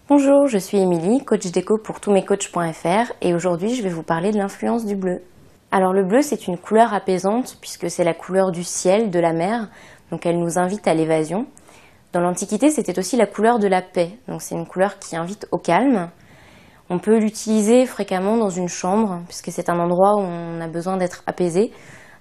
Bonjour, je suis Émilie, coach déco pour tousmescoachs.fr et aujourd'hui je vais vous parler de l'influence du bleu. Alors le bleu c'est une couleur apaisante puisque c'est la couleur du ciel, de la mer, donc elle nous invite à l'évasion. Dans l'Antiquité c'était aussi la couleur de la paix, donc c'est une couleur qui invite au calme. On peut l'utiliser fréquemment dans une chambre puisque c'est un endroit où on a besoin d'être apaisé.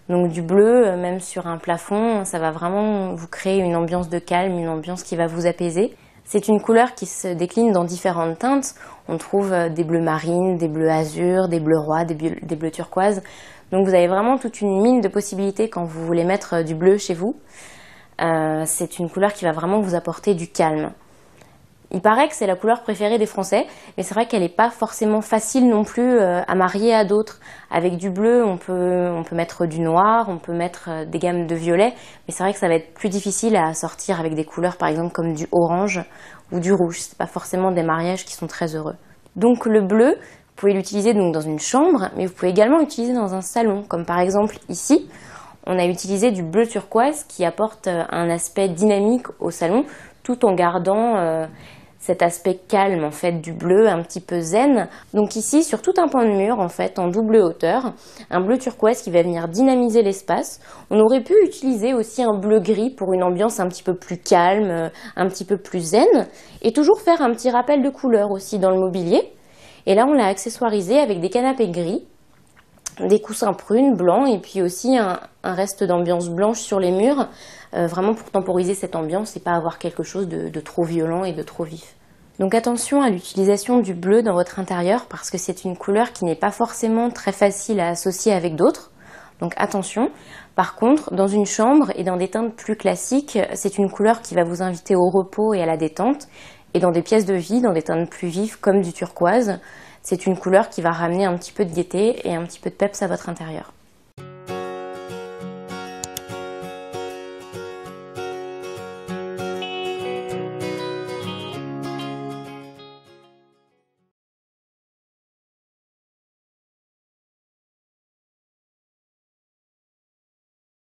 Donc du bleu, même sur un plafond, ça va vraiment vous créer une ambiance de calme, une ambiance qui va vous apaiser. C'est une couleur qui se décline dans différentes teintes. On trouve des bleus marines, des bleus azur, des bleus rois, des bleus turquoises. Donc vous avez vraiment toute une mine de possibilités quand vous voulez mettre du bleu chez vous. C'est une couleur qui va vraiment vous apporter du calme. Il paraît que c'est la couleur préférée des Français, mais c'est vrai qu'elle n'est pas forcément facile non plus à marier à d'autres. Avec du bleu, on peut mettre du noir, on peut mettre des gammes de violet, mais c'est vrai que ça va être plus difficile à sortir avec des couleurs par exemple comme du orange ou du rouge. C'est pas forcément des mariages qui sont très heureux. Donc le bleu, vous pouvez l'utiliser donc dans une chambre, mais vous pouvez également l'utiliser dans un salon, comme par exemple ici. On a utilisé du bleu turquoise qui apporte un aspect dynamique au salon, tout en gardant cet aspect calme en fait du bleu, un petit peu zen. Donc ici, sur tout un pan de mur en fait, en double hauteur, un bleu turquoise qui va venir dynamiser l'espace. On aurait pu utiliser aussi un bleu gris pour une ambiance un petit peu plus calme, un petit peu plus zen, et toujours faire un petit rappel de couleur aussi dans le mobilier. Et là, on l'a accessoirisé avec des canapés gris, des coussins prunes, blancs, et puis aussi un reste d'ambiance blanche sur les murs, vraiment pour temporiser cette ambiance et pas avoir quelque chose de trop violent et de trop vif. Donc attention à l'utilisation du bleu dans votre intérieur parce que c'est une couleur qui n'est pas forcément très facile à associer avec d'autres. Donc attention. Par contre, dans une chambre et dans des teintes plus classiques, c'est une couleur qui va vous inviter au repos et à la détente. Et dans des pièces de vie, dans des teintes plus vives comme du turquoise, c'est une couleur qui va ramener un petit peu de gaieté et un petit peu de peps à votre intérieur.